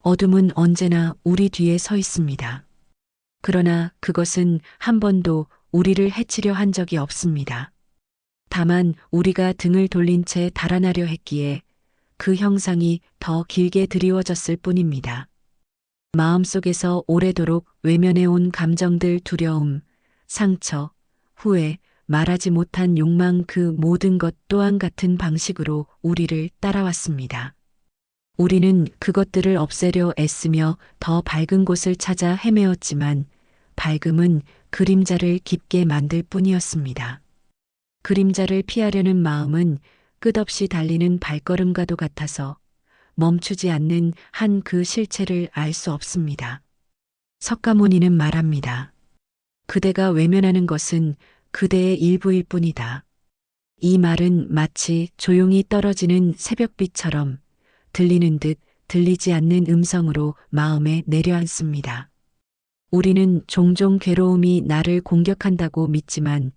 어둠은 언제나 우리 뒤에 서 있습니다. 그러나 그것은 한 번도 우리를 해치려 한 적이 없습니다. 다만 우리가 등을 돌린 채 달아나려 했기에 그 형상이 더 길게 드리워졌을 뿐입니다. 마음속에서 오래도록 외면해온 감정들, 두려움, 상처, 후회, 말하지 못한 욕망, 그 모든 것 또한 같은 방식으로 우리를 따라왔습니다. 우리는 그것들을 없애려 애쓰며 더 밝은 곳을 찾아 헤매었지만 밝음은 그림자를 깊게 만들 뿐이었습니다. 그림자를 피하려는 마음은 끝없이 달리는 발걸음과도 같아서 멈추지 않는 한 그 실체를 알 수 없습니다. 석가모니는 말합니다. 그대가 외면하는 것은 그대의 일부일 뿐이다. 이 말은 마치 조용히 떨어지는 새벽빛처럼 들리는 듯 들리지 않는 음성으로 마음에 내려앉습니다. 우리는 종종 괴로움이 나를 공격한다고 믿지만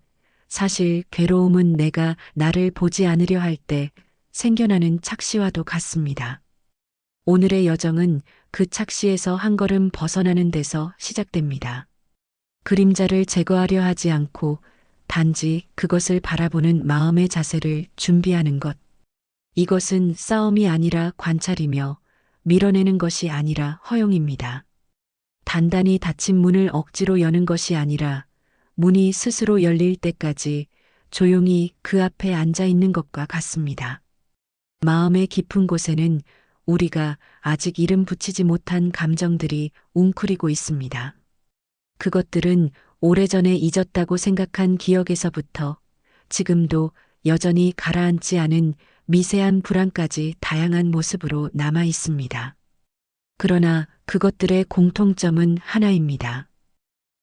사실 괴로움은 내가 나를 보지 않으려 할 때 생겨나는 착시와도 같습니다. 오늘의 여정은 그 착시에서 한 걸음 벗어나는 데서 시작됩니다. 그림자를 제거하려 하지 않고 단지 그것을 바라보는 마음의 자세를 준비하는 것. 이것은 싸움이 아니라 관찰이며 밀어내는 것이 아니라 허용입니다. 단단히 닫힌 문을 억지로 여는 것이 아니라 문이 스스로 열릴 때까지 조용히 그 앞에 앉아 있는 것과 같습니다. 마음의 깊은 곳에는 우리가 아직 이름 붙이지 못한 감정들이 웅크리고 있습니다. 그것들은 오래전에 잊었다고 생각한 기억에서부터 지금도 여전히 가라앉지 않은 미세한 불안까지 다양한 모습으로 남아 있습니다. 그러나 그것들의 공통점은 하나입니다.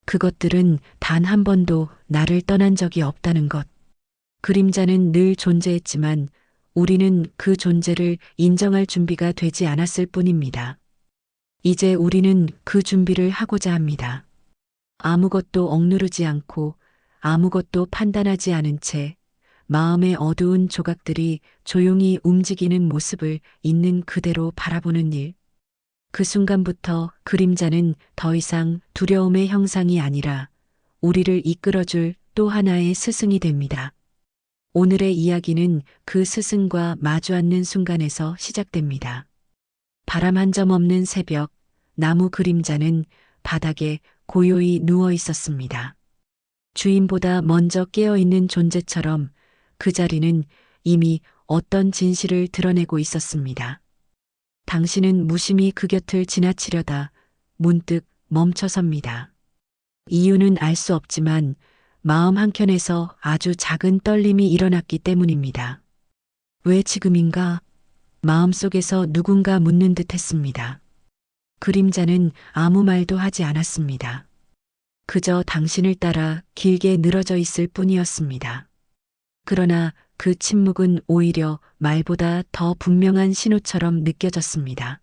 그것들은 단 한 번도 나를 떠난 적이 없다는 것. 그림자는 늘 존재했지만 우리는 그 존재를 인정할 준비가 되지 않았을 뿐입니다. 이제 우리는 그 준비를 하고자 합니다. 아무것도 억누르지 않고 아무것도 판단하지 않은 채 마음의 어두운 조각들이 조용히 움직이는 모습을 있는 그대로 바라보는 일. 그 순간부터 그림자는 더 이상 두려움의 형상이 아니라 우리를 이끌어줄 또 하나의 스승이 됩니다. 오늘의 이야기는 그 스승과 마주 앉는 순간에서 시작됩니다. 바람 한 점 없는 새벽, 나무 그림자는 바닥에 고요히 누워 있었습니다. 주인보다 먼저 깨어있는 존재처럼 그 자리는 이미 어떤 진실을 드러내고 있었습니다. 당신은 무심히 그 곁을 지나치려다 문득 멈춰섭니다. 이유는 알 수 없지만 마음 한켠에서 아주 작은 떨림이 일어났기 때문입니다. 왜 지금인가? 마음속에서 누군가 묻는 듯 했습니다. 그림자는 아무 말도 하지 않았습니다. 그저 당신을 따라 길게 늘어져 있을 뿐이었습니다. 그러나 그 침묵은 오히려 말보다 더 분명한 신호처럼 느껴졌습니다.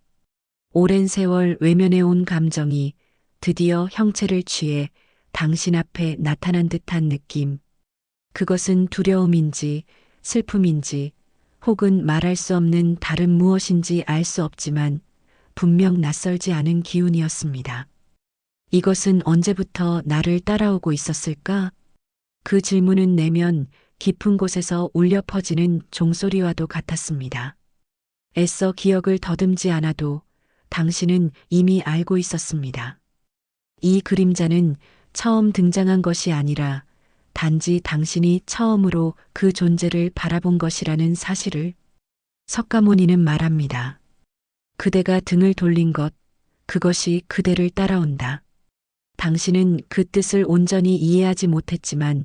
오랜 세월 외면해온 감정이 드디어 형체를 취해 당신 앞에 나타난 듯한 느낌. 그것은 두려움인지 슬픔인지 혹은 말할 수 없는 다른 무엇인지 알 수 없지만 분명 낯설지 않은 기운이었습니다. 이것은 언제부터 나를 따라오고 있었을까? 그 질문은 내면 깊은 곳에서 울려 퍼지는 종소리와도 같았습니다. 애써 기억을 더듬지 않아도 당신은 이미 알고 있었습니다. 이 그림자는 처음 등장한 것이 아니라 단지 당신이 처음으로 그 존재를 바라본 것이라는 사실을. 석가모니는 말합니다. 그대가 등을 돌린 것, 그것이 그대를 따라온다. 당신은 그 뜻을 온전히 이해하지 못했지만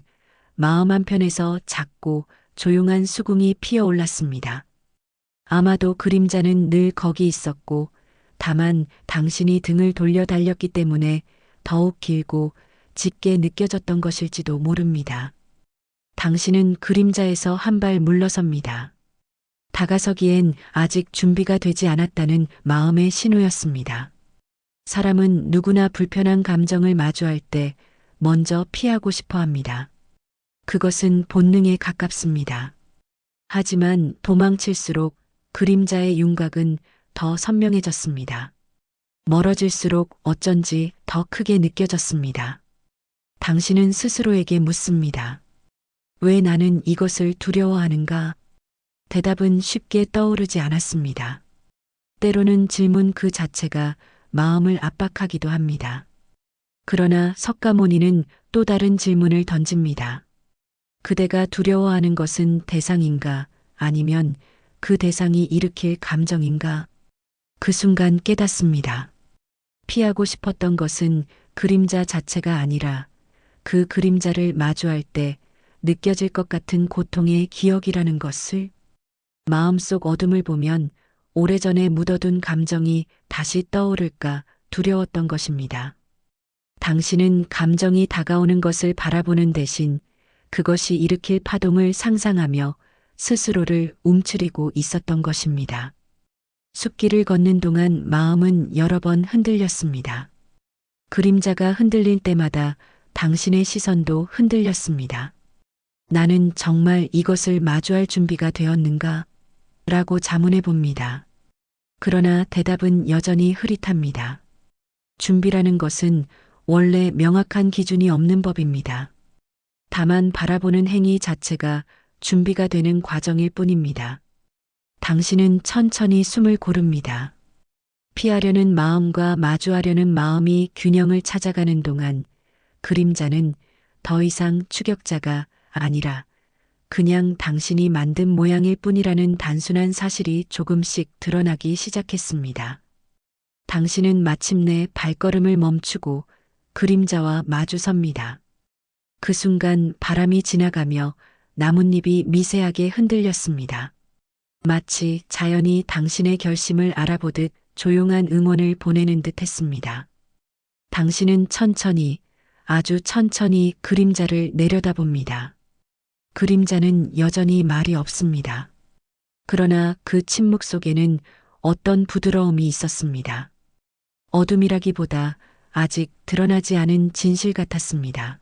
마음 한편에서 작고 조용한 수궁이 피어올랐습니다. 아마도 그림자는 늘 거기 있었고 다만 당신이 등을 돌려 달렸기 때문에 더욱 길고 짙게 느껴졌던 것일지도 모릅니다. 당신은 그림자에서 한 발 물러섭니다. 다가서기엔 아직 준비가 되지 않았다는 마음의 신호였습니다. 사람은 누구나 불편한 감정을 마주할 때 먼저 피하고 싶어 합니다. 그것은 본능에 가깝습니다. 하지만 도망칠수록 그림자의 윤곽은 더 선명해졌습니다. 멀어질수록 어쩐지 더 크게 느껴졌습니다. 당신은 스스로에게 묻습니다. 왜 나는 이것을 두려워하는가? 대답은 쉽게 떠오르지 않았습니다. 때로는 질문 그 자체가 마음을 압박하기도 합니다. 그러나 석가모니는 또 다른 질문을 던집니다. 그대가 두려워하는 것은 대상인가? 아니면 그 대상이 일으킬 감정인가? 그 순간 깨닫습니다. 피하고 싶었던 것은 그림자 자체가 아니라 그 그림자를 마주할 때 느껴질 것 같은 고통의 기억이라는 것을. 마음속 어둠을 보면 오래전에 묻어둔 감정이 다시 떠오를까 두려웠던 것입니다. 당신은 감정이 다가오는 것을 바라보는 대신 그것이 일으킬 파동을 상상하며 스스로를 움츠리고 있었던 것입니다. 숲길을 걷는 동안 마음은 여러 번 흔들렸습니다. 그림자가 흔들릴 때마다 당신의 시선도 흔들렸습니다. 나는 정말 이것을 마주할 준비가 되었는가? 라고 자문해 봅니다. 그러나 대답은 여전히 흐릿합니다. 준비라는 것은 원래 명확한 기준이 없는 법입니다. 다만 바라보는 행위 자체가 준비가 되는 과정일 뿐입니다. 당신은 천천히 숨을 고릅니다. 피하려는 마음과 마주하려는 마음이 균형을 찾아가는 동안 그림자는 더 이상 추격자가 아니라 그냥 당신이 만든 모양일 뿐이라는 단순한 사실이 조금씩 드러나기 시작했습니다. 당신은 마침내 발걸음을 멈추고 그림자와 마주섭니다. 그 순간 바람이 지나가며 나뭇잎이 미세하게 흔들렸습니다. 마치 자연이 당신의 결심을 알아보듯 조용한 응원을 보내는 듯 했습니다. 당신은 천천히, 아주 천천히 그림자를 내려다봅니다. 그림자는 여전히 말이 없습니다. 그러나 그 침묵 속에는 어떤 부드러움이 있었습니다. 어둠이라기보다 아직 드러나지 않은 진실 같았습니다.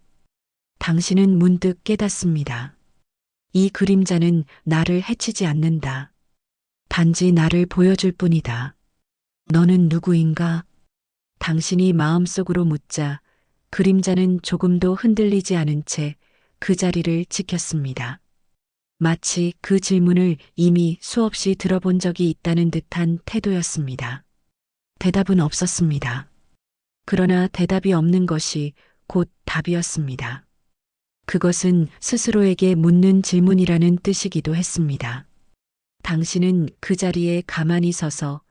당신은 문득 깨닫습니다. 이 그림자는 나를 해치지 않는다. 단지 나를 보여줄 뿐이다. 너는 누구인가? 당신이 마음속으로 묻자 그림자는 조금도 흔들리지 않은 채 그 자리를 지켰습니다. 마치 그 질문을 이미 수없이 들어본 적이 있다는 듯한 태도였습니다. 대답은 없었습니다. 그러나 대답이 없는 것이 곧 답이었습니다. 그것은 스스로에게 묻는 질문이라는 뜻이기도 했습니다. 당신은 그 자리에 가만히 서서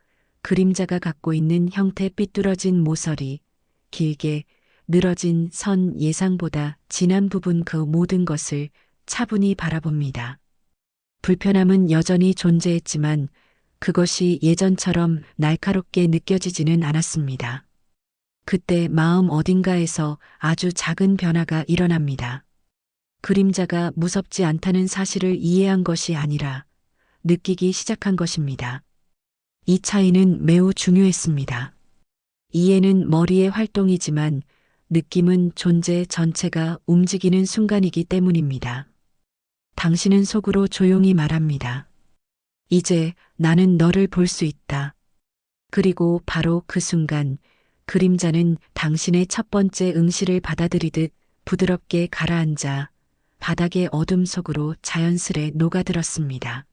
그림자가 갖고 있는 형태 삐뚤어진 모서리, 길게 늘어진 선 예상보다 진한 부분 그 모든 것을 차분히 바라봅니다. 불편함은 여전히 존재했지만 그것이 예전처럼 날카롭게 느껴지지는 않았습니다. 그때 마음 어딘가에서 아주 작은 변화가 일어납니다. 그림자가 무섭지 않다는 사실을 이해한 것이 아니라 느끼기 시작한 것입니다. 이 차이는 매우 중요했습니다. 이해는 머리의 활동이지만 느낌은 존재 전체가 움직이는 순간이기 때문입니다. 당신은 속으로 조용히 말합니다. 이제 나는 너를 볼 수 있다. 그리고 바로 그 순간 그림자는 당신의 첫 번째 응시를 받아들이듯 부드럽게 가라앉아 바닥의 어둠 속으로 자연스레 녹아들었습니다.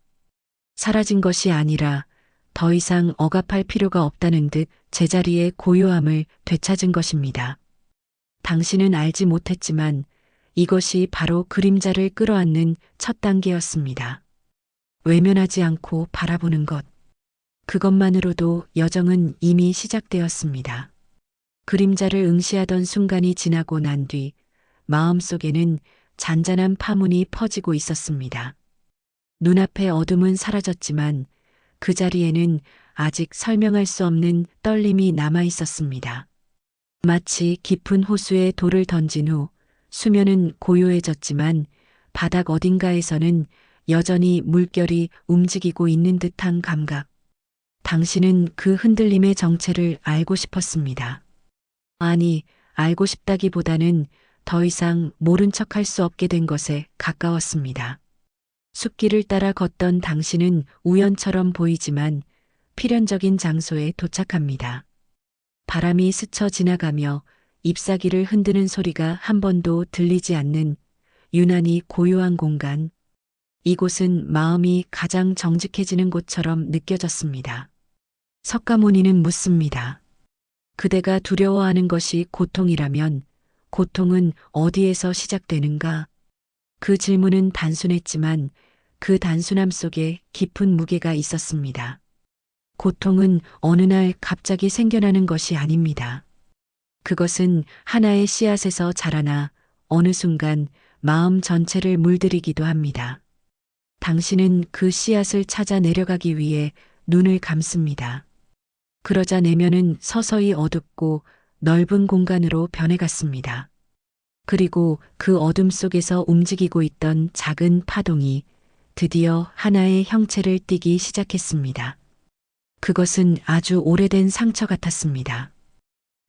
사라진 것이 아니라 더 이상 억압할 필요가 없다는 듯 제자리의 고요함을 되찾은 것입니다. 당신은 알지 못했지만 이것이 바로 그림자를 끌어안는 첫 단계였습니다. 외면하지 않고 바라보는 것. 그것만으로도 여정은 이미 시작되었습니다. 그림자를 응시하던 순간이 지나고 난 뒤 마음속에는 잔잔한 파문이 퍼지고 있었습니다. 눈앞의 어둠은 사라졌지만 그 자리에는 아직 설명할 수 없는 떨림이 남아 있었습니다. 마치 깊은 호수에 돌을 던진 후 수면은 고요해졌지만 바닥 어딘가에서는 여전히 물결이 움직이고 있는 듯한 감각. 당신은 그 흔들림의 정체를 알고 싶었습니다. 아니, 알고 싶다기보다는 더 이상 모른 척할 수 없게 된 것에 가까웠습니다. 숲길을 따라 걷던 당신은 우연처럼 보이지만 필연적인 장소에 도착합니다. 바람이 스쳐 지나가며 잎사귀를 흔드는 소리가 한 번도 들리지 않는 유난히 고요한 공간. 이곳은 마음이 가장 정직해지는 곳처럼 느껴졌습니다. 석가모니는 묻습니다. 그대가 두려워하는 것이 고통이라면 고통은 어디에서 시작되는가? 그 질문은 단순했지만 그 단순함 속에 깊은 무게가 있었습니다. 고통은 어느 날 갑자기 생겨나는 것이 아닙니다. 그것은 하나의 씨앗에서 자라나 어느 순간 마음 전체를 물들이기도 합니다. 당신은 그 씨앗을 찾아 내려가기 위해 눈을 감습니다. 그러자 내면은 서서히 어둡고 넓은 공간으로 변해갔습니다. 그리고 그 어둠 속에서 움직이고 있던 작은 파동이 드디어 하나의 형체를 띠기 시작했습니다. 그것은 아주 오래된 상처 같았습니다.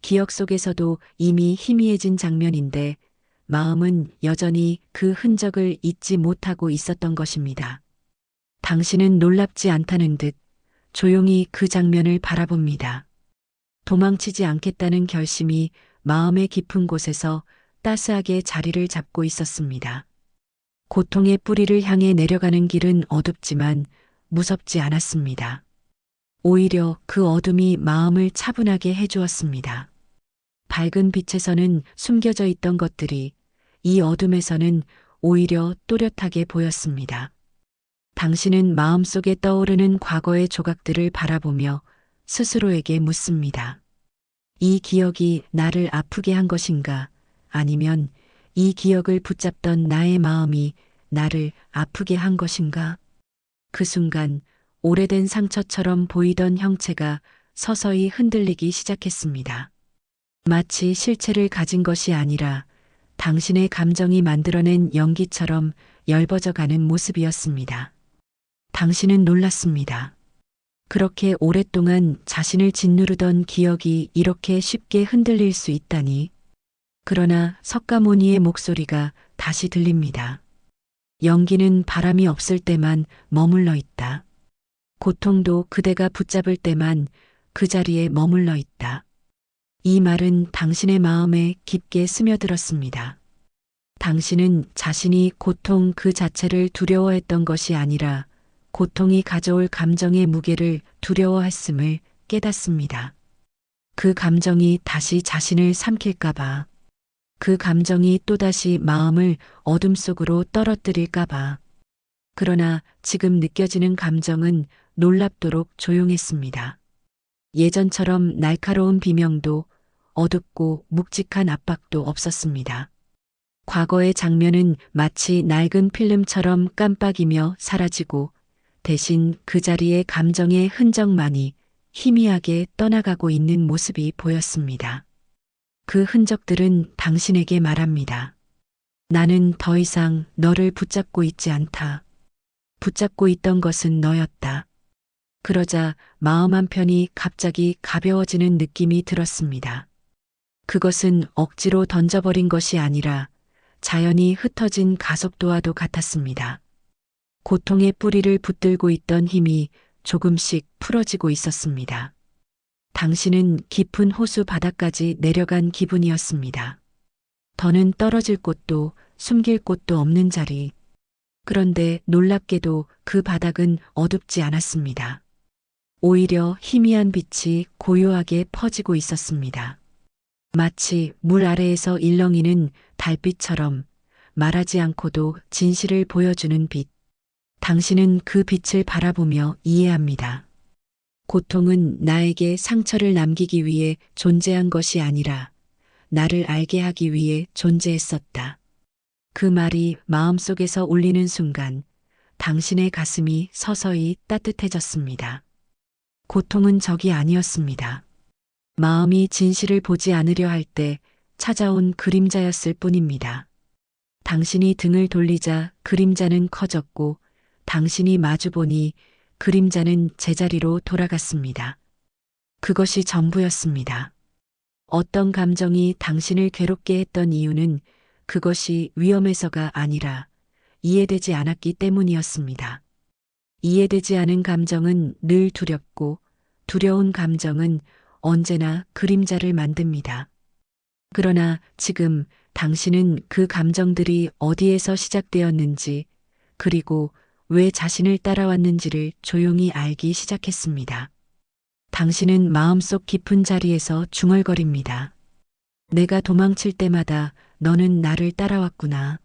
기억 속에서도 이미 희미해진 장면인데 마음은 여전히 그 흔적을 잊지 못하고 있었던 것입니다. 당신은 놀랍지 않다는 듯 조용히 그 장면을 바라봅니다. 도망치지 않겠다는 결심이 마음의 깊은 곳에서 따스하게 자리를 잡고 있었습니다. 고통의 뿌리를 향해 내려가는 길은 어둡지만 무섭지 않았습니다. 오히려 그 어둠이 마음을 차분하게 해주었습니다. 밝은 빛에서는 숨겨져 있던 것들이 이 어둠에서는 오히려 또렷하게 보였습니다. 당신은 마음속에 떠오르는 과거의 조각들을 바라보며 스스로에게 묻습니다. 이 기억이 나를 아프게 한 것인가? 아니면 이 기억을 붙잡던 나의 마음이 나를 아프게 한 것인가? 그 순간 오래된 상처처럼 보이던 형체가 서서히 흔들리기 시작했습니다. 마치 실체를 가진 것이 아니라 당신의 감정이 만들어낸 연기처럼 엷어져가는 모습이었습니다. 당신은 놀랐습니다. 그렇게 오랫동안 자신을 짓누르던 기억이 이렇게 쉽게 흔들릴 수 있다니. 그러나 석가모니의 목소리가 다시 들립니다. 연기는 바람이 없을 때만 머물러 있다. 고통도 그대가 붙잡을 때만 그 자리에 머물러 있다. 이 말은 당신의 마음에 깊게 스며들었습니다. 당신은 자신이 고통 그 자체를 두려워했던 것이 아니라 고통이 가져올 감정의 무게를 두려워했음을 깨닫습니다. 그 감정이 다시 자신을 삼킬까봐. 그 감정이 또다시 마음을 어둠 속으로 떨어뜨릴까봐. 그러나 지금 느껴지는 감정은 놀랍도록 조용했습니다. 예전처럼 날카로운 비명도 어둡고 묵직한 압박도 없었습니다. 과거의 장면은 마치 낡은 필름처럼 깜빡이며 사라지고 대신 그 자리에 감정의 흔적만이 희미하게 떠나가고 있는 모습이 보였습니다. 그 흔적들은 당신에게 말합니다. 나는 더 이상 너를 붙잡고 있지 않다. 붙잡고 있던 것은 너였다. 그러자 마음 한편이 갑자기 가벼워지는 느낌이 들었습니다. 그것은 억지로 던져버린 것이 아니라 자연히 흩어진 가속도와도 같았습니다. 고통의 뿌리를 붙들고 있던 힘이 조금씩 풀어지고 있었습니다. 당신은 깊은 호수 바닥까지 내려간 기분이었습니다. 더는 떨어질 곳도 숨길 곳도 없는 자리. 그런데 놀랍게도 그 바닥은 어둡지 않았습니다. 오히려 희미한 빛이 고요하게 퍼지고 있었습니다. 마치 물 아래에서 일렁이는 달빛처럼 말하지 않고도 진실을 보여주는 빛. 당신은 그 빛을 바라보며 이해합니다. 고통은 나에게 상처를 남기기 위해 존재한 것이 아니라 나를 알게 하기 위해 존재했었다. 그 말이 마음속에서 울리는 순간 당신의 가슴이 서서히 따뜻해졌습니다. 고통은 적이 아니었습니다. 마음이 진실을 보지 않으려 할 때 찾아온 그림자였을 뿐입니다. 당신이 등을 돌리자 그림자는 커졌고 당신이 마주보니 그림자는 제자리로 돌아갔습니다. 그것이 전부였습니다. 어떤 감정이 당신을 괴롭게 했던 이유는 그것이 위험해서가 아니라 이해되지 않았기 때문이었습니다. 이해되지 않은 감정은 늘 두렵고 두려운 감정은 언제나 그림자를 만듭니다. 그러나 지금 당신은 그 감정들이 어디에서 시작되었는지, 그리고 왜 자신을 따라왔는지를 조용히 알기 시작했습니다. 당신은 마음속 깊은 자리에서 중얼거립니다. 내가 도망칠 때마다 너는 나를 따라왔구나.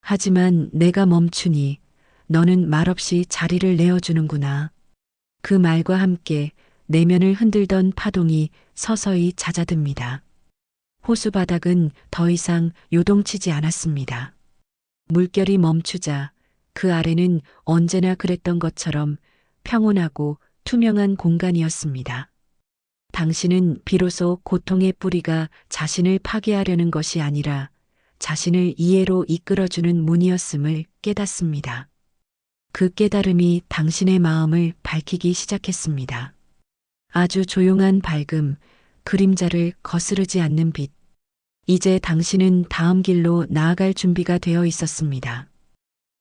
하지만 내가 멈추니 너는 말없이 자리를 내어주는구나. 그 말과 함께 내면을 흔들던 파동이 서서히 잦아듭니다. 호수 바닥은 더 이상 요동치지 않았습니다. 물결이 멈추자 그 아래는 언제나 그랬던 것처럼 평온하고 투명한 공간이었습니다. 당신은 비로소 고통의 뿌리가 자신을 파괴하려는 것이 아니라 자신을 이해로 이끌어주는 문이었음을 깨닫습니다. 그 깨달음이 당신의 마음을 밝히기 시작했습니다. 아주 조용한 밝음, 그림자를 거스르지 않는 빛. 이제 당신은 다음 길로 나아갈 준비가 되어 있었습니다.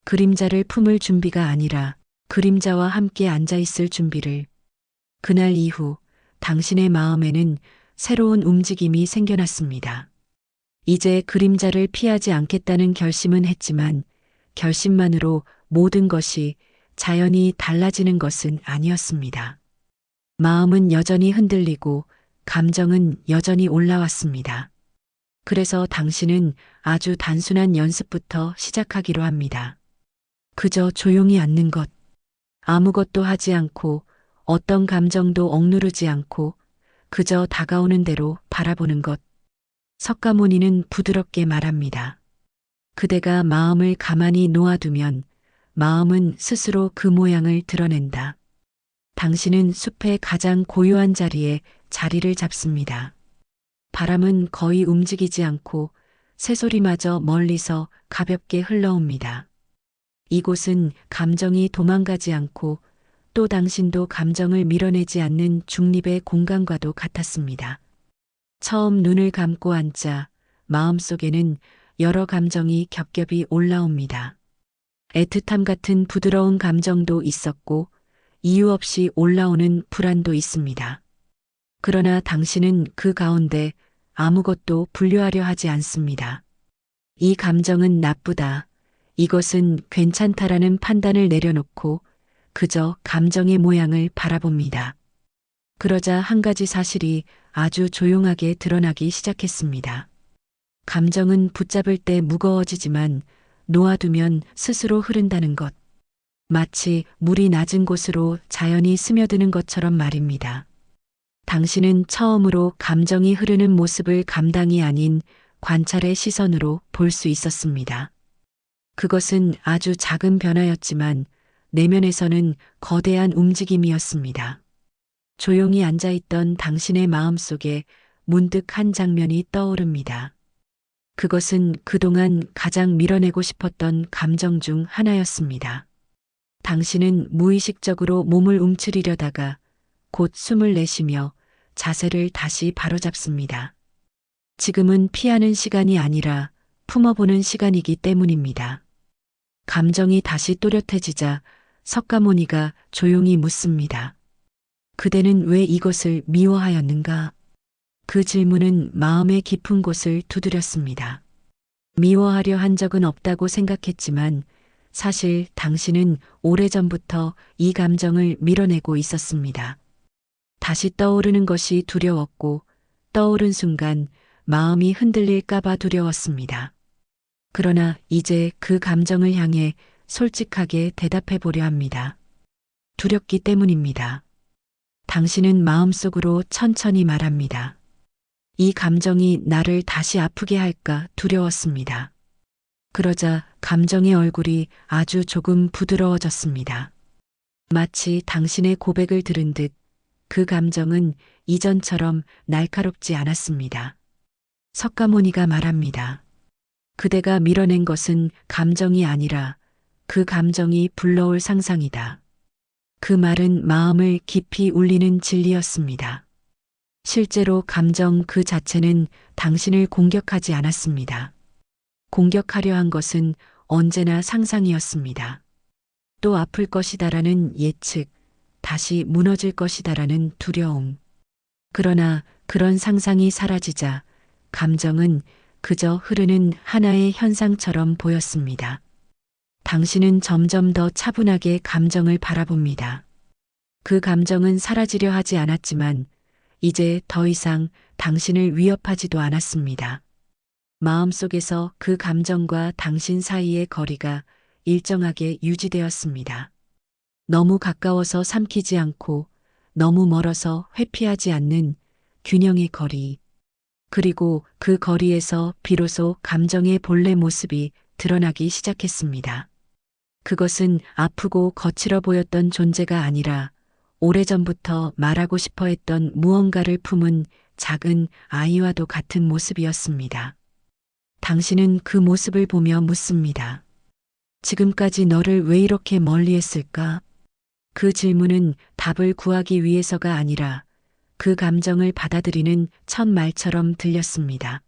그림자를 품을 준비가 아니라 그림자와 함께 앉아 있을 준비를. 그날 이후 당신의 마음에는 새로운 움직임이 생겨났습니다. 이제 그림자를 피하지 않겠다는 결심은 했지만 결심만으로 모든 것이 자연히 달라지는 것은 아니었습니다. 마음은 여전히 흔들리고 감정은 여전히 올라왔습니다. 그래서 당신은 아주 단순한 연습부터 시작하기로 합니다. 그저 조용히 앉는 것, 아무것도 하지 않고 어떤 감정도 억누르지 않고 그저 다가오는 대로 바라보는 것. 석가모니는 부드럽게 말합니다. 그대가 마음을 가만히 놓아두면 마음은 스스로 그 모양을 드러낸다. 당신은 숲의 가장 고요한 자리에 자리를 잡습니다. 바람은 거의 움직이지 않고 새소리마저 멀리서 가볍게 흘러옵니다. 이곳은 감정이 도망가지 않고 또 당신도 감정을 밀어내지 않는 중립의 공간과도 같았습니다. 처음 눈을 감고 앉자 마음속에는 여러 감정이 겹겹이 올라옵니다. 애틋함 같은 부드러운 감정도 있었고 이유 없이 올라오는 불안도 있습니다. 그러나 당신은 그 가운데 아무것도 분류하려 하지 않습니다. 이 감정은 나쁘다. 이것은 괜찮다라는 판단을 내려놓고 그저 감정의 모양을 바라봅니다. 그러자 한 가지 사실이 아주 조용하게 드러나기 시작했습니다. 감정은 붙잡을 때 무거워지지만 놓아두면 스스로 흐른다는 것. 마치 물이 낮은 곳으로 자연히 스며드는 것처럼 말입니다. 당신은 처음으로 감정이 흐르는 모습을 감당이 아닌 관찰의 시선으로 볼 수 있었습니다. 그것은 아주 작은 변화였지만 내면에서는 거대한 움직임이었습니다. 조용히 앉아있던 당신의 마음속에 문득 한 장면이 떠오릅니다. 그것은 그동안 가장 밀어내고 싶었던 감정 중 하나였습니다. 당신은 무의식적으로 몸을 움츠리려다가 곧 숨을 내쉬며 자세를 다시 바로잡습니다. 지금은 피하는 시간이 아니라 품어보는 시간이기 때문입니다. 감정이 다시 또렷해지자 석가모니가 조용히 묻습니다. 그대는 왜 이것을 미워하였는가? 그 질문은 마음의 깊은 곳을 두드렸습니다. 미워하려 한 적은 없다고 생각했지만 사실 당신은 오래전부터 이 감정을 밀어내고 있었습니다. 다시 떠오르는 것이 두려웠고 떠오른 순간 마음이 흔들릴까봐 두려웠습니다. 그러나 이제 그 감정을 향해 솔직하게 대답해 보려 합니다. 두렵기 때문입니다. 당신은 마음속으로 천천히 말합니다. 이 감정이 나를 다시 아프게 할까 두려웠습니다. 그러자 감정의 얼굴이 아주 조금 부드러워졌습니다. 마치 당신의 고백을 들은 듯 그 감정은 이전처럼 날카롭지 않았습니다. 석가모니가 말합니다. 그대가 밀어낸 것은 감정이 아니라 그 감정이 불러올 상상이다. 그 말은 마음을 깊이 울리는 진리였습니다. 실제로 감정 그 자체는 당신을 공격하지 않았습니다. 공격하려 한 것은 언제나 상상이었습니다. 또 아플 것이다라는 예측, 다시 무너질 것이다라는 두려움. 그러나 그런 상상이 사라지자 감정은 그저 흐르는 하나의 현상처럼 보였습니다. 당신은 점점 더 차분하게 감정을 바라봅니다. 그 감정은 사라지려 하지 않았지만 이제 더 이상 당신을 위협하지도 않았습니다. 마음속에서 그 감정과 당신 사이의 거리가 일정하게 유지되었습니다. 너무 가까워서 삼키지 않고 너무 멀어서 회피하지 않는 균형의 거리. 그리고 그 거리에서 비로소 감정의 본래 모습이 드러나기 시작했습니다. 그것은 아프고 거칠어 보였던 존재가 아니라 오래전부터 말하고 싶어 했던 무언가를 품은 작은 아이와도 같은 모습이었습니다. 당신은 그 모습을 보며 묻습니다. 지금까지 너를 왜 이렇게 멀리 했을까? 그 질문은 답을 구하기 위해서가 아니라 그 감정을 받아들이는 첫 말처럼 들렸습니다.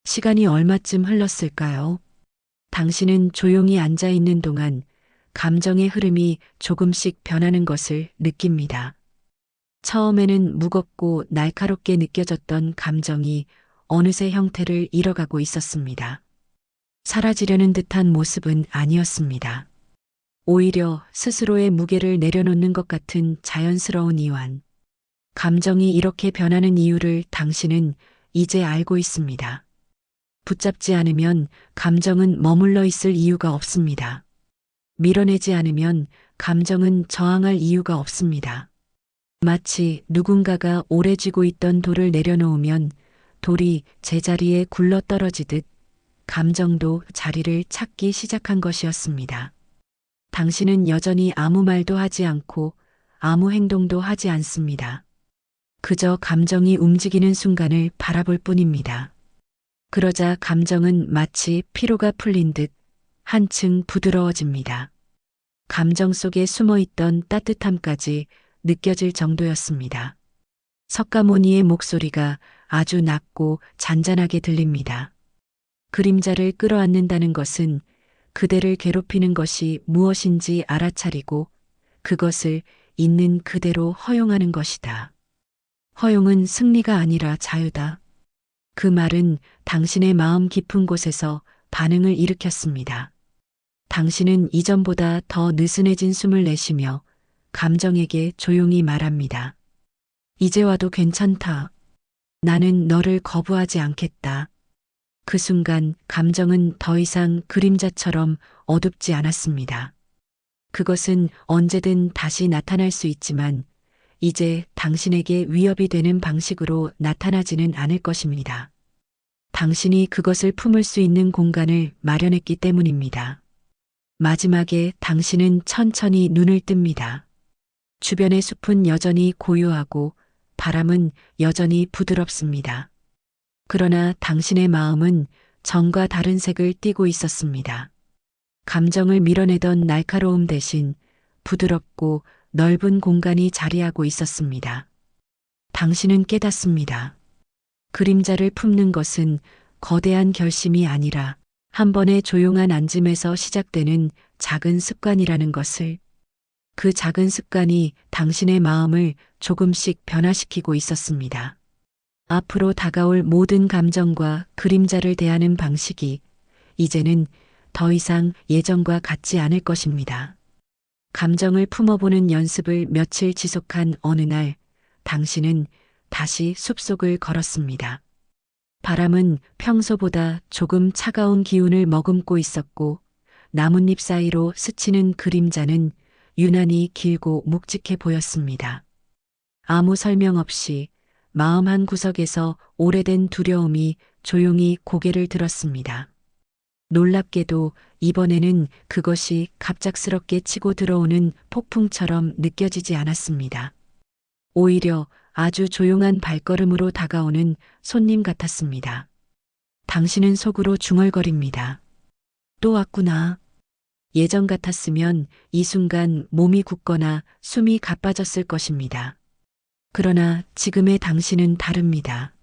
시간이 얼마쯤 흘렀을까요? 당신은 조용히 앉아 있는 동안 감정의 흐름이 조금씩 변하는 것을 느낍니다. 처음에는 무겁고 날카롭게 느껴졌던 감정이 어느새 형태를 잃어가고 있었습니다. 사라지려는 듯한 모습은 아니었습니다. 오히려 스스로의 무게를 내려놓는 것 같은 자연스러운 이완. 감정이 이렇게 변하는 이유를 당신은 이제 알고 있습니다. 붙잡지 않으면 감정은 머물러 있을 이유가 없습니다. 밀어내지 않으면 감정은 저항할 이유가 없습니다. 마치 누군가가 오래 쥐고 있던 돌을 내려놓으면 돌이 제자리에 굴러 떨어지듯 감정도 자리를 찾기 시작한 것이었습니다. 당신은 여전히 아무 말도 하지 않고 아무 행동도 하지 않습니다. 그저 감정이 움직이는 순간을 바라볼 뿐입니다. 그러자 감정은 마치 피로가 풀린 듯 한층 부드러워집니다. 감정 속에 숨어 있던 따뜻함까지 느껴질 정도였습니다. 석가모니의 목소리가 아주 낮고 잔잔하게 들립니다. 그림자를 끌어안는다는 것은 그대를 괴롭히는 것이 무엇인지 알아차리고 그것을 있는 그대로 허용하는 것이다. 허용은 승리가 아니라 자유다. 그 말은 당신의 마음 깊은 곳에서 반응을 일으켰습니다. 당신은 이전보다 더 느슨해진 숨을 내쉬며 감정에게 조용히 말합니다. 이제 와도 괜찮다. 나는 너를 거부하지 않겠다. 그 순간 감정은 더 이상 그림자처럼 어둡지 않았습니다. 그것은 언제든 다시 나타날 수 있지만 이제 당신에게 위협이 되는 방식으로 나타나지는 않을 것입니다. 당신이 그것을 품을 수 있는 공간을 마련했기 때문입니다. 마지막에 당신은 천천히 눈을 뜹니다. 주변의 숲은 여전히 고요하고 바람은 여전히 부드럽습니다. 그러나 당신의 마음은 전과 다른 색을 띠고 있었습니다. 감정을 밀어내던 날카로움 대신 부드럽고 넓은 공간이 자리하고 있었습니다. 당신은 깨닫습니다. 그림자를 품는 것은 거대한 결심이 아니라 한 번의 조용한 앉음에서 시작되는 작은 습관이라는 것을, 그 작은 습관이 당신의 마음을 조금씩 변화시키고 있었습니다. 앞으로 다가올 모든 감정과 그림자를 대하는 방식이 이제는 더 이상 예전과 같지 않을 것입니다. 감정을 품어보는 연습을 며칠 지속한 어느 날, 당신은 다시 숲속을 걸었습니다. 바람은 평소보다 조금 차가운 기운을 머금고 있었고, 나뭇잎 사이로 스치는 그림자는 유난히 길고 묵직해 보였습니다. 아무 설명 없이 마음 한 구석에서 오래된 두려움이 조용히 고개를 들었습니다. 놀랍게도 이번에는 그것이 갑작스럽게 치고 들어오는 폭풍처럼 느껴지지 않았습니다. 오히려 아주 조용한 발걸음으로 다가오는 손님 같았습니다. 당신은 속으로 중얼거립니다. 또 왔구나. 예전 같았으면 이 순간 몸이 굳거나 숨이 가빠졌을 것입니다. 그러나 지금의 당신은 다릅니다.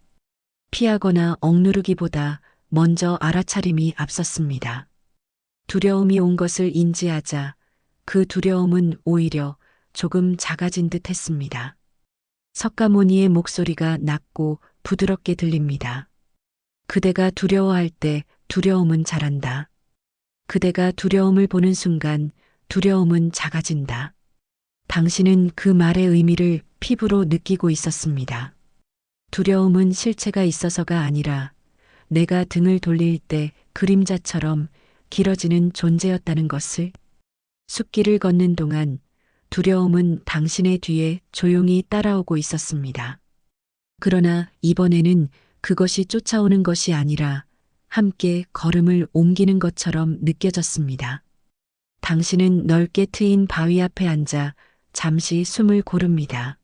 피하거나 억누르기보다 먼저 알아차림이 앞섰습니다. 두려움이 온 것을 인지하자 그 두려움은 오히려 조금 작아진 듯 했습니다. 석가모니의 목소리가 낮고 부드럽게 들립니다. 그대가 두려워할 때 두려움은 자란다. 그대가 두려움을 보는 순간 두려움은 작아진다. 당신은 그 말의 의미를 피부로 느끼고 있었습니다. 두려움은 실체가 있어서가 아니라 내가 등을 돌릴 때 그림자처럼 길어지는 존재였다는 것을. 숲길을 걷는 동안 두려움은 당신의 뒤에 조용히 따라오고 있었습니다. 그러나 이번에는 그것이 쫓아오는 것이 아니라 함께 걸음을 옮기는 것처럼 느껴졌습니다. 당신은 넓게 트인 바위 앞에 앉아 잠시 숨을 고릅니다.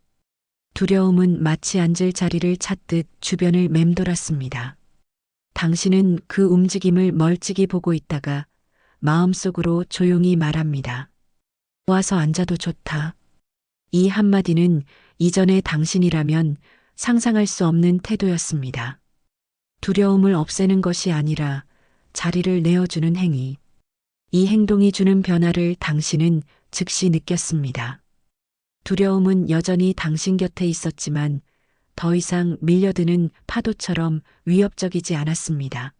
두려움은 마치 앉을 자리를 찾듯 주변을 맴돌았습니다. 당신은 그 움직임을 멀찍이 보고 있다가 마음속으로 조용히 말합니다. 와서 앉아도 좋다. 이 한마디는 이전의 당신이라면 상상할 수 없는 태도였습니다. 두려움을 없애는 것이 아니라 자리를 내어주는 행위. 이 행동이 주는 변화를 당신은 즉시 느꼈습니다. 두려움은 여전히 당신 곁에 있었지만 더 이상 밀려드는 파도처럼 위협적이지 않았습니다.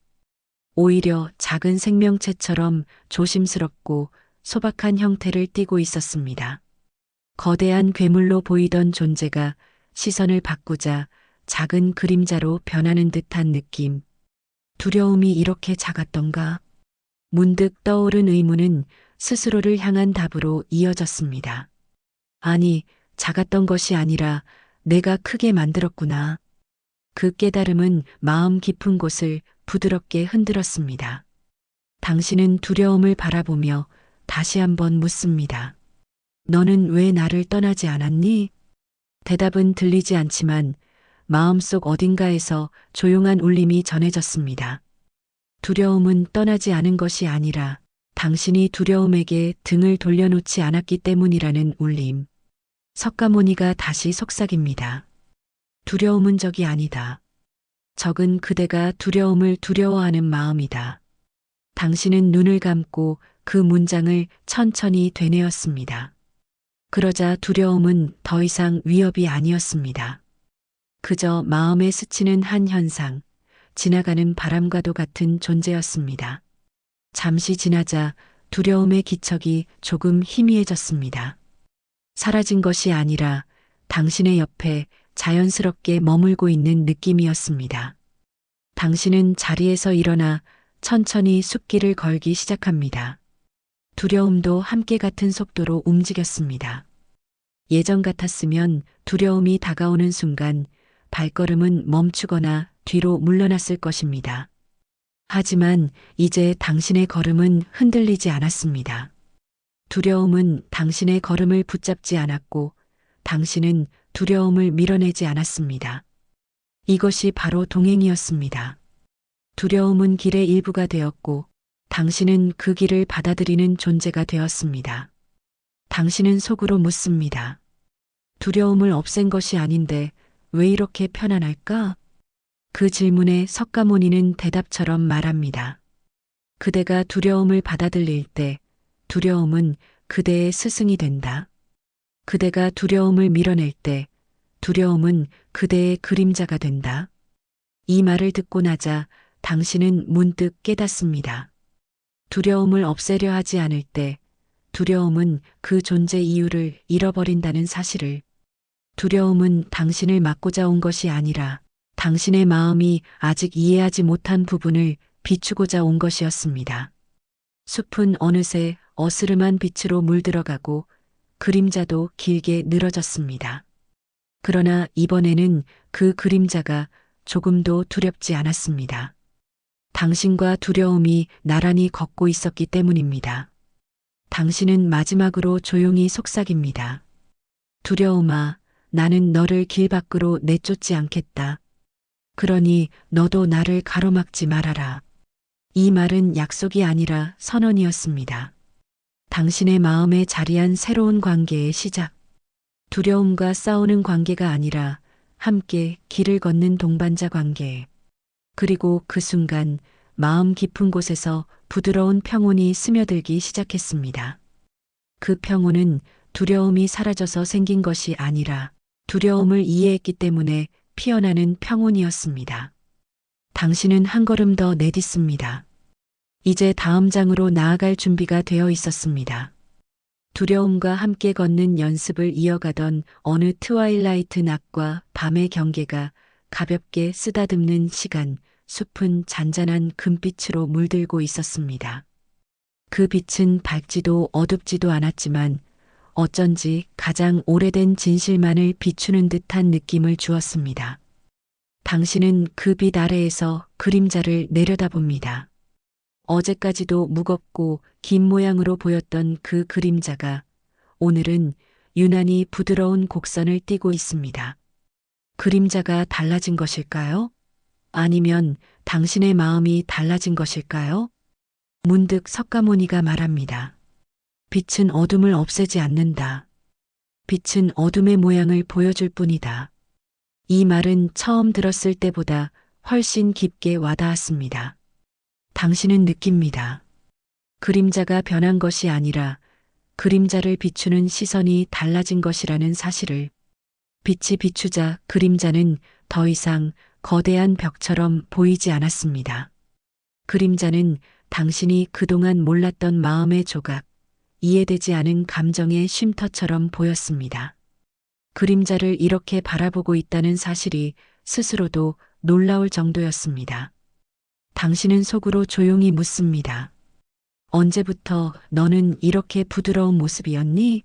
오히려 작은 생명체처럼 조심스럽고 소박한 형태를 띠고 있었습니다. 거대한 괴물로 보이던 존재가 시선을 바꾸자 작은 그림자로 변하는 듯한 느낌. 두려움이 이렇게 작았던가? 문득 떠오른 의문은 스스로를 향한 답으로 이어졌습니다. 아니, 작았던 것이 아니라 내가 크게 만들었구나. 그 깨달음은 마음 깊은 곳을 부드럽게 흔들었습니다. 당신은 두려움을 바라보며 다시 한번 묻습니다. 너는 왜 나를 떠나지 않았니? 대답은 들리지 않지만 마음속 어딘가에서 조용한 울림이 전해졌습니다. 두려움은 떠나지 않은 것이 아니라 당신이 두려움에게 등을 돌려놓지 않았기 때문이라는 울림. 석가모니가 다시 속삭입니다. 두려움은 적이 아니다. 적은 그대가 두려움을 두려워하는 마음이다. 당신은 눈을 감고 그 문장을 천천히 되뇌었습니다. 그러자 두려움은 더 이상 위협이 아니었습니다. 그저 마음에 스치는 한 현상, 지나가는 바람과도 같은 존재였습니다. 잠시 지나자 두려움의 기척이 조금 희미해졌습니다. 사라진 것이 아니라 당신의 옆에 자연스럽게 머물고 있는 느낌이었습니다. 당신은 자리에서 일어나 천천히 숲길을 걸기 시작합니다. 두려움도 함께 같은 속도로 움직였습니다. 예전 같았으면 두려움이 다가오는 순간 발걸음은 멈추거나 뒤로 물러났을 것입니다. 하지만 이제 당신의 걸음은 흔들리지 않았습니다. 두려움은 당신의 걸음을 붙잡지 않았고 당신은 두려움을 밀어내지 않았습니다. 이것이 바로 동행이었습니다. 두려움은 길의 일부가 되었고 당신은 그 길을 받아들이는 존재가 되었습니다. 당신은 속으로 묻습니다. 두려움을 없앤 것이 아닌데 왜 이렇게 편안할까? 그 질문에 석가모니는 대답처럼 말합니다. 그대가 두려움을 받아들일 때 두려움은 그대의 스승이 된다. 그대가 두려움을 밀어낼 때 두려움은 그대의 그림자가 된다. 이 말을 듣고 나자 당신은 문득 깨닫습니다. 두려움을 없애려 하지 않을 때 두려움은 그 존재 이유를 잃어버린다는 사실을. 두려움은 당신을 막고자 온 것이 아니라 당신의 마음이 아직 이해하지 못한 부분을 비추고자 온 것이었습니다. 숲은 어느새 어스름한 빛으로 물들어가고 그림자도 길게 늘어졌습니다. 그러나 이번에는 그 그림자가 조금도 두렵지 않았습니다. 당신과 두려움이 나란히 걷고 있었기 때문입니다. 당신은 마지막으로 조용히 속삭입니다. 두려움아, 나는 너를 길 밖으로 내쫓지 않겠다. 그러니 너도 나를 가로막지 말아라. 이 말은 약속이 아니라 선언이었습니다. 당신의 마음에 자리한 새로운 관계의 시작. 두려움과 싸우는 관계가 아니라 함께 길을 걷는 동반자 관계. 그리고 그 순간 마음 깊은 곳에서 부드러운 평온이 스며들기 시작했습니다. 그 평온은 두려움이 사라져서 생긴 것이 아니라 두려움을 이해했기 때문에 피어나는 평온이었습니다. 당신은 한 걸음 더 내딛습니다. 이제 다음 장으로 나아갈 준비가 되어 있었습니다. 두려움과 함께 걷는 연습을 이어가던 어느 트와일라이트 낮과 밤의 경계가 가볍게 쓰다듬는 시간, 숲은 잔잔한 금빛으로 물들고 있었습니다. 그 빛은 밝지도 어둡지도 않았지만 어쩐지 가장 오래된 진실만을 비추는 듯한 느낌을 주었습니다. 당신은 그 빛 아래에서 그림자를 내려다봅니다. 어제까지도 무겁고 긴 모양으로 보였던 그 그림자가 오늘은 유난히 부드러운 곡선을 띠고 있습니다. 그림자가 달라진 것일까요? 아니면 당신의 마음이 달라진 것일까요? 문득 석가모니가 말합니다. 빛은 어둠을 없애지 않는다. 빛은 어둠의 모양을 보여줄 뿐이다. 이 말은 처음 들었을 때보다 훨씬 깊게 와닿았습니다. 당신은 느낍니다. 그림자가 변한 것이 아니라 그림자를 비추는 시선이 달라진 것이라는 사실을. 빛이 비추자 그림자는 더 이상 거대한 벽처럼 보이지 않았습니다. 그림자는 당신이 그동안 몰랐던 마음의 조각, 이해되지 않은 감정의 쉼터처럼 보였습니다. 그림자를 이렇게 바라보고 있다는 사실이 스스로도 놀라울 정도였습니다. 당신은 속으로 조용히 묻습니다. 언제부터 너는 이렇게 부드러운 모습이었니?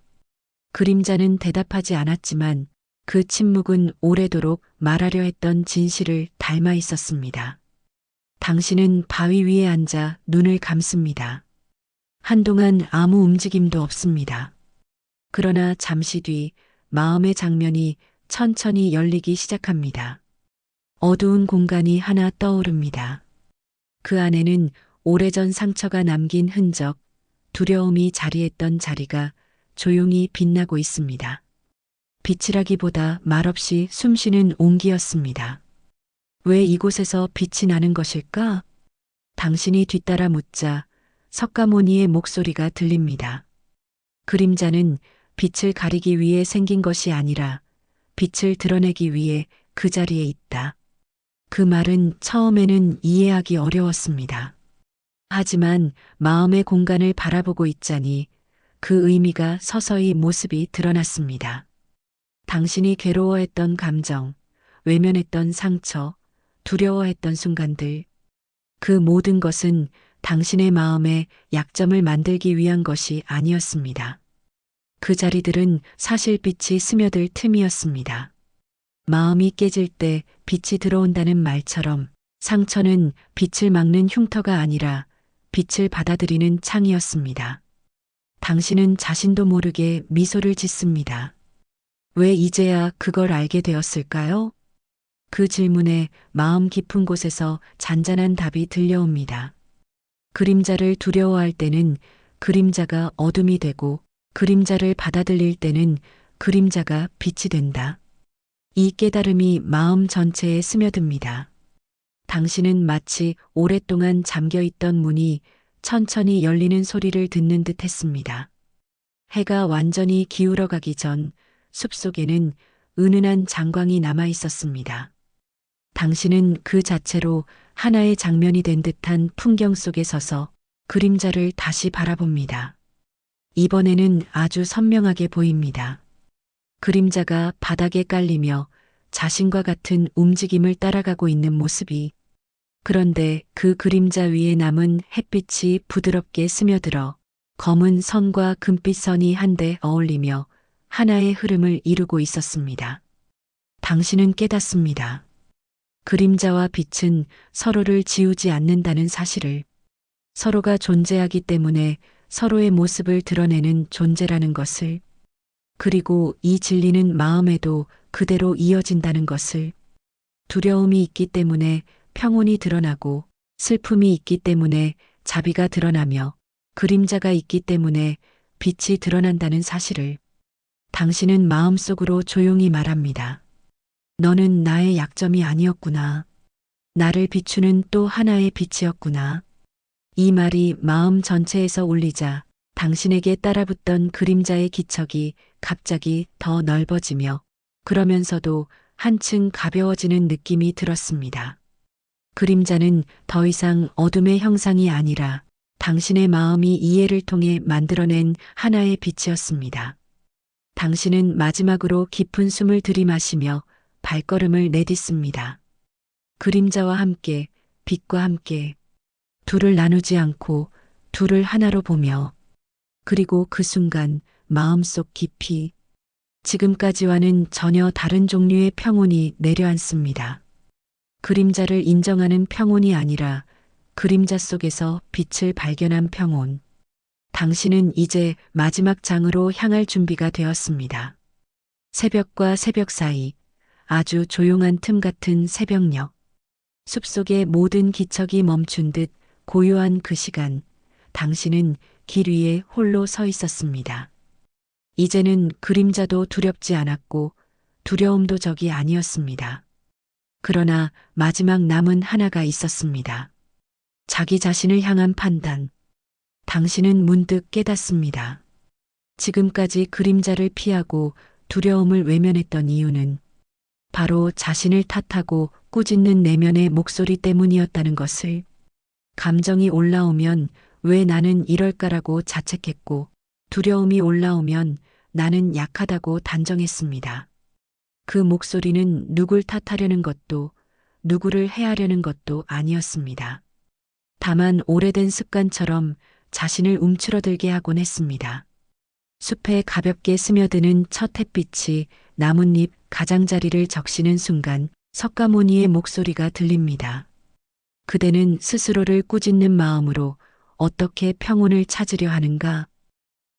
그림자는 대답하지 않았지만 그 침묵은 오래도록 말하려 했던 진실을 닮아 있었습니다. 당신은 바위 위에 앉아 눈을 감습니다. 한동안 아무 움직임도 없습니다. 그러나 잠시 뒤 마음의 장면이 천천히 열리기 시작합니다. 어두운 공간이 하나 떠오릅니다. 그 안에는 오래전 상처가 남긴 흔적, 두려움이 자리했던 자리가 조용히 빛나고 있습니다. 빛이라기보다 말없이 숨쉬는 온기였습니다. 왜 이곳에서 빛이 나는 것일까? 당신이 뒤따라 묻자 석가모니의 목소리가 들립니다. 그림자는 빛을 가리기 위해 생긴 것이 아니라 빛을 드러내기 위해 그 자리에 있다. 그 말은 처음에는 이해하기 어려웠습니다. 하지만 마음의 공간을 바라보고 있자니 그 의미가 서서히 모습이 드러났습니다. 당신이 괴로워했던 감정, 외면했던 상처, 두려워했던 순간들, 그 모든 것은 당신의 마음에 약점을 만들기 위한 것이 아니었습니다. 그 자리들은 사실 빛이 스며들 틈이었습니다. 마음이 깨질 때 빛이 들어온다는 말처럼 상처는 빛을 막는 흉터가 아니라 빛을 받아들이는 창이었습니다. 당신은 자신도 모르게 미소를 짓습니다. 왜 이제야 그걸 알게 되었을까요? 그 질문에 마음 깊은 곳에서 잔잔한 답이 들려옵니다. 그림자를 두려워할 때는 그림자가 어둠이 되고 그림자를 받아들일 때는 그림자가 빛이 된다. 이 깨달음이 마음 전체에 스며듭니다. 당신은 마치 오랫동안 잠겨있던 문이 천천히 열리는 소리를 듣는 듯 했습니다. 해가 완전히 기울어 가기 전 숲속에는 은은한 장광이 남아 있었습니다. 당신은 그 자체로 하나의 장면이 된 듯한 풍경 속에 서서 그림자를 다시 바라봅니다. 이번에는 아주 선명하게 보입니다. 그림자가 바닥에 깔리며 자신과 같은 움직임을 따라가고 있는 모습이. 그런데 그 그림자 위에 남은 햇빛이 부드럽게 스며들어 검은 선과 금빛 선이 한데 어울리며 하나의 흐름을 이루고 있었습니다. 당신은 깨닫습니다. 그림자와 빛은 서로를 지우지 않는다는 사실을. 서로가 존재하기 때문에 서로의 모습을 드러내는 존재라는 것을. 그리고 이 진리는 마음에도 그대로 이어진다는 것을. 두려움이 있기 때문에 평온이 드러나고 슬픔이 있기 때문에 자비가 드러나며 그림자가 있기 때문에 빛이 드러난다는 사실을. 당신은 마음속으로 조용히 말합니다. 너는 나의 약점이 아니었구나. 나를 비추는 또 하나의 빛이었구나. 이 말이 마음 전체에서 울리자 당신에게 따라붙던 그림자의 기척이 갑자기 더 넓어지며 그러면서도 한층 가벼워지는 느낌이 들었습니다. 그림자는 더 이상 어둠의 형상이 아니라 당신의 마음이 이해를 통해 만들어낸 하나의 빛이었습니다. 당신은 마지막으로 깊은 숨을 들이마시며 발걸음을 내딛습니다. 그림자와 함께, 빛과 함께, 둘을 나누지 않고 둘을 하나로 보며, 그리고 그 순간 마음속 깊이 지금까지와는 전혀 다른 종류의 평온이 내려앉습니다. 그림자를 인정하는 평온이 아니라 그림자 속에서 빛을 발견한 평온. 당신은 이제 마지막 장으로 향할 준비가 되었습니다. 새벽과 새벽 사이, 아주 조용한 틈 같은 새벽녘. 숲속의 모든 기척이 멈춘 듯 고요한 그 시간, 당신은 길 위에 홀로 서 있었습니다. 이제는 그림자도 두렵지 않았고 두려움도 적이 아니었습니다. 그러나 마지막 남은 하나가 있었습니다. 자기 자신을 향한 판단. 당신은 문득 깨닫습니다. 지금까지 그림자를 피하고 두려움을 외면했던 이유는 바로 자신을 탓하고 꾸짖는 내면의 목소리 때문이었다는 것을. 감정이 올라오면 왜 나는 이럴까라고 자책했고, 두려움이 올라오면 나는 약하다고 단정했습니다. 그 목소리는 누굴 탓하려는 것도 누구를 해하려는 것도 아니었습니다. 다만 오래된 습관처럼 자신을 움츠러들게 하곤 했습니다. 숲에 가볍게 스며드는 첫 햇빛이 나뭇잎 가장자리를 적시는 순간 석가모니의 목소리가 들립니다. 그대는 스스로를 꾸짖는 마음으로 어떻게 평온을 찾으려 하는가?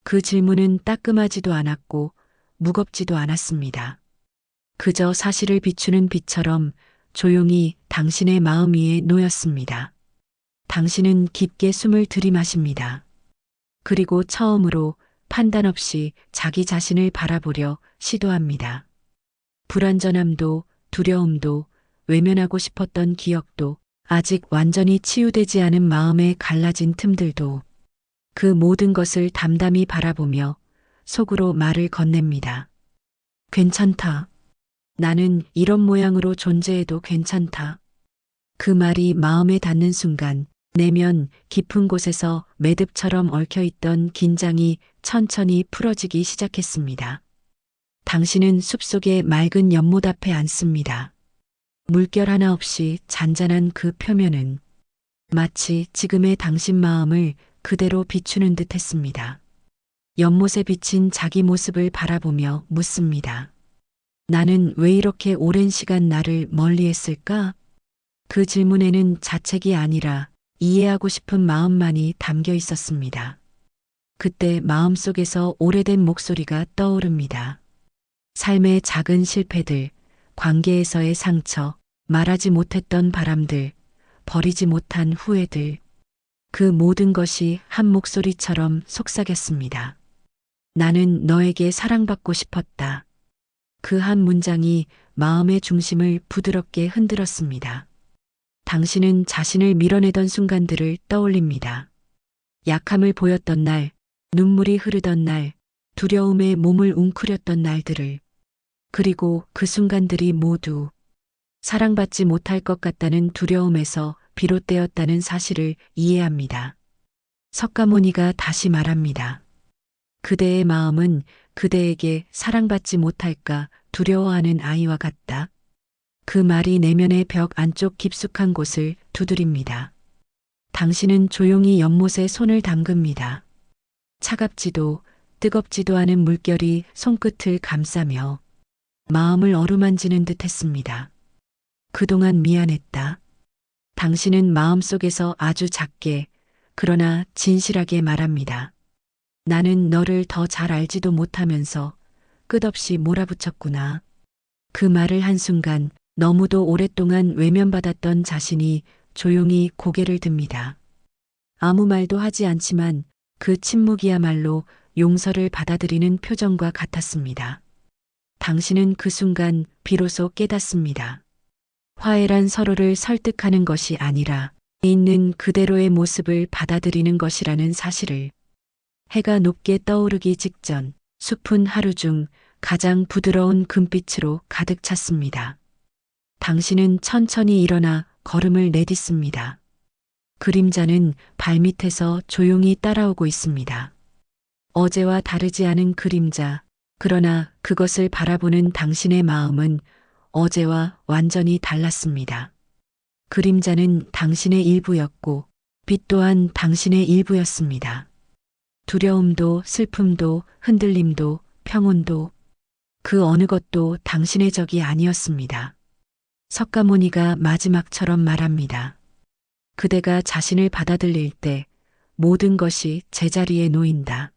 그 질문은 따끔하지도 않았고 무겁지도 않았습니다. 그저 사실을 비추는 빛처럼 조용히 당신의 마음 위에 놓였습니다. 당신은 깊게 숨을 들이마십니다. 그리고 처음으로 판단 없이 자기 자신을 바라보려 시도합니다. 불완전함도 두려움도 외면하고 싶었던 기억도 아직 완전히 치유되지 않은 마음에 갈라진 틈들도 그 모든 것을 담담히 바라보며 속으로 말을 건넵니다. 괜찮다. 나는 이런 모양으로 존재해도 괜찮다. 그 말이 마음에 닿는 순간 내면 깊은 곳에서 매듭처럼 얽혀있던 긴장이 천천히 풀어지기 시작했습니다. 당신은 숲속의 맑은 연못 앞에 앉습니다. 물결 하나 없이 잔잔한 그 표면은 마치 지금의 당신 마음을 그대로 비추는 듯 했습니다. 연못에 비친 자기 모습을 바라보며 묻습니다. 나는 왜 이렇게 오랜 시간 나를 멀리했을까? 그 질문에는 자책이 아니라 이해하고 싶은 마음만이 담겨 있었습니다. 그때 마음속에서 오래된 목소리가 떠오릅니다. 삶의 작은 실패들, 관계에서의 상처, 말하지 못했던 바람들, 버리지 못한 후회들, 그 모든 것이 한 목소리처럼 속삭였습니다. 나는 너에게 사랑받고 싶었다. 그 한 문장이 마음의 중심을 부드럽게 흔들었습니다. 당신은 자신을 밀어내던 순간들을 떠올립니다. 약함을 보였던 날, 눈물이 흐르던 날, 두려움에 몸을 웅크렸던 날들을, 그리고 그 순간들이 모두 사랑받지 못할 것 같다는 두려움에서 비롯되었다는 사실을 이해합니다. 석가모니가 다시 말합니다. 그대의 마음은 그대에게 사랑받지 못할까 두려워하는 아이와 같다. 그 말이 내면의 벽 안쪽 깊숙한 곳을 두드립니다. 당신은 조용히 연못에 손을 담급니다. 차갑지도 뜨겁지도 않은 물결이 손끝을 감싸며 마음을 어루만지는 듯 했습니다. 그동안 미안했다. 당신은 마음속에서 아주 작게 그러나 진실하게 말합니다. 나는 너를 더 잘 알지도 못하면서 끝없이 몰아붙였구나. 그 말을 한순간 너무도 오랫동안 외면받았던 자신이 조용히 고개를 듭니다. 아무 말도 하지 않지만 그 침묵이야말로 용서를 받아들이는 표정과 같았습니다. 당신은 그 순간 비로소 깨닫습니다. 화해란 서로를 설득하는 것이 아니라 있는 그대로의 모습을 받아들이는 것이라는 사실을. 해가 높게 떠오르기 직전 숲은 하루 중 가장 부드러운 금빛으로 가득 찼습니다. 당신은 천천히 일어나 걸음을 내딛습니다. 그림자는 발밑에서 조용히 따라오고 있습니다. 어제와 다르지 않은 그림자, 그러나 그것을 바라보는 당신의 마음은 어제와 완전히 달랐습니다. 그림자는 당신의 일부였고 빛 또한 당신의 일부였습니다. 두려움도 슬픔도 흔들림도 평온도 그 어느 것도 당신의 적이 아니었습니다. 석가모니가 마지막처럼 말합니다. 그대가 자신을 받아들일 때 모든 것이 제자리에 놓인다.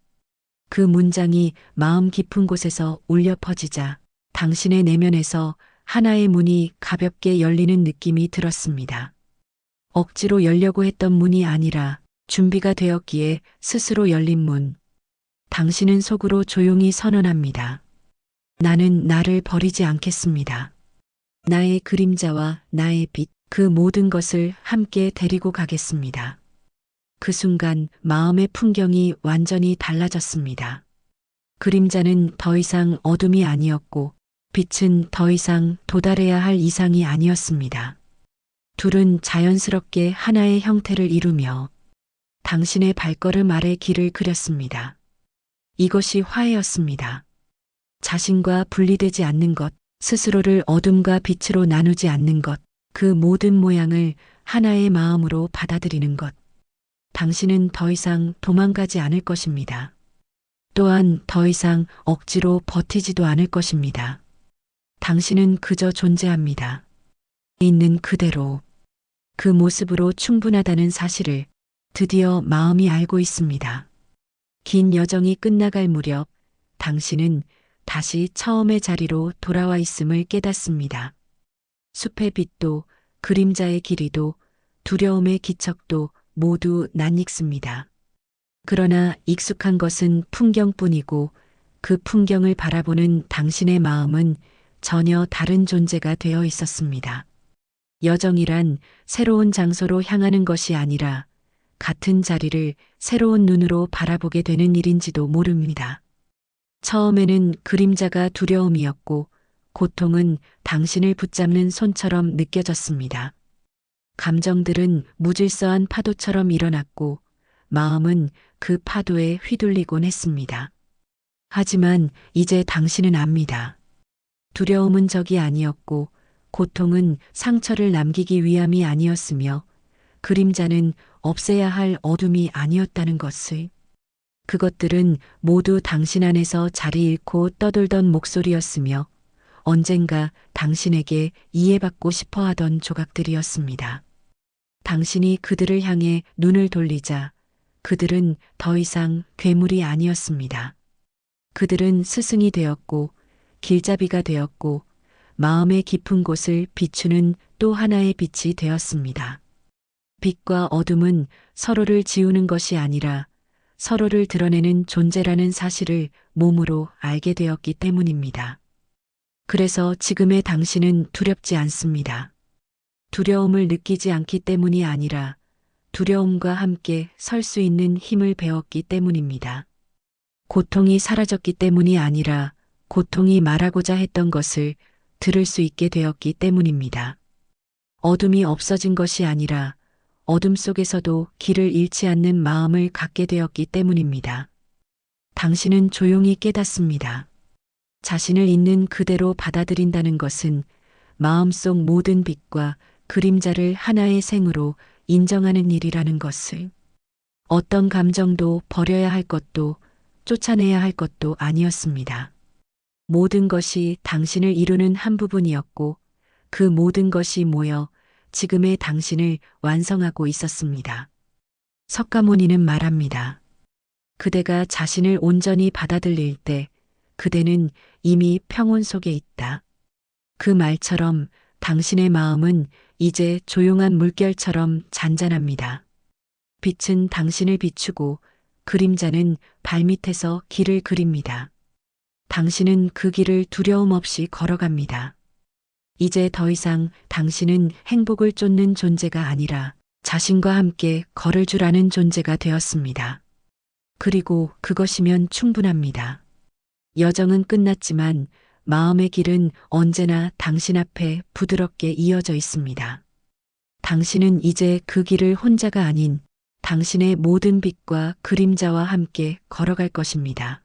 그 문장이 마음 깊은 곳에서 울려 퍼지자 당신의 내면에서 하나의 문이 가볍게 열리는 느낌이 들었습니다. 억지로 열려고 했던 문이 아니라 준비가 되었기에 스스로 열린 문. 당신은 속으로 조용히 선언합니다. 나는 나를 버리지 않겠습니다. 나의 그림자와 나의 빛, 그 모든 것을 함께 데리고 가겠습니다. 그 순간 마음의 풍경이 완전히 달라졌습니다. 그림자는 더 이상 어둠이 아니었고 빛은 더 이상 도달해야 할 이상이 아니었습니다. 둘은 자연스럽게 하나의 형태를 이루며 당신의 발걸음 아래 길을 그렸습니다. 이것이 화해였습니다. 자신과 분리되지 않는 것, 스스로를 어둠과 빛으로 나누지 않는 것, 그 모든 모양을 하나의 마음으로 받아들이는 것. 당신은 더 이상 도망가지 않을 것입니다. 또한 더 이상 억지로 버티지도 않을 것입니다. 당신은 그저 존재합니다. 있는 그대로, 그 모습으로 충분하다는 사실을 드디어 마음이 알고 있습니다. 긴 여정이 끝나갈 무렵 당신은 다시 처음의 자리로 돌아와 있음을 깨닫습니다. 숲의 빛도 그림자의 길이도 두려움의 기척도 모두 낯익습니다. 그러나 익숙한 것은 풍경뿐이고 그 풍경을 바라보는 당신의 마음은 전혀 다른 존재가 되어 있었습니다. 여정이란 새로운 장소로 향하는 것이 아니라 같은 자리를 새로운 눈으로 바라보게 되는 일인지도 모릅니다. 처음에는 그림자가 두려움이었고 고통은 당신을 붙잡는 손처럼 느껴졌습니다. 감정들은 무질서한 파도처럼 일어났고 마음은 그 파도에 휘둘리곤 했습니다. 하지만 이제 당신은 압니다. 두려움은 적이 아니었고 고통은 상처를 남기기 위함이 아니었으며 그림자는 없애야 할 어둠이 아니었다는 것을. 그것들은 모두 당신 안에서 자리 잃고 떠돌던 목소리였으며 언젠가 당신에게 이해받고 싶어 하던 조각들이었습니다. 당신이 그들을 향해 눈을 돌리자 그들은 더 이상 괴물이 아니었습니다. 그들은 스승이 되었고 길잡이가 되었고 마음의 깊은 곳을 비추는 또 하나의 빛이 되었습니다. 빛과 어둠은 서로를 지우는 것이 아니라 서로를 드러내는 존재라는 사실을 몸으로 알게 되었기 때문입니다. 그래서 지금의 당신은 두렵지 않습니다. 두려움을 느끼지 않기 때문이 아니라 두려움과 함께 설 수 있는 힘을 배웠기 때문입니다. 고통이 사라졌기 때문이 아니라 고통이 말하고자 했던 것을 들을 수 있게 되었기 때문입니다. 어둠이 없어진 것이 아니라 어둠 속에서도 길을 잃지 않는 마음을 갖게 되었기 때문입니다. 당신은 조용히 깨닫습니다. 자신을 있는 그대로 받아들인다는 것은 마음속 모든 빛과 그림자를 하나의 생으로 인정하는 일이라는 것을. 어떤 감정도 버려야 할 것도 쫓아내야 할 것도 아니었습니다. 모든 것이 당신을 이루는 한 부분이었고 그 모든 것이 모여 지금의 당신을 완성하고 있었습니다. 석가모니는 말합니다. 그대가 자신을 온전히 받아들일 때 그대는 이미 평온 속에 있다. 그 말처럼 당신의 마음은 이제 조용한 물결처럼 잔잔합니다. 빛은 당신을 비추고 그림자는 발밑에서 길을 그립니다. 당신은 그 길을 두려움 없이 걸어갑니다. 이제 더 이상 당신은 행복을 쫓는 존재가 아니라 자신과 함께 걸을 줄 아는 존재가 되었습니다. 그리고 그것이면 충분합니다. 여정은 끝났지만 마음의 길은 언제나 당신 앞에 부드럽게 이어져 있습니다. 당신은 이제 그 길을 혼자가 아닌 당신의 모든 빛과 그림자와 함께 걸어갈 것입니다.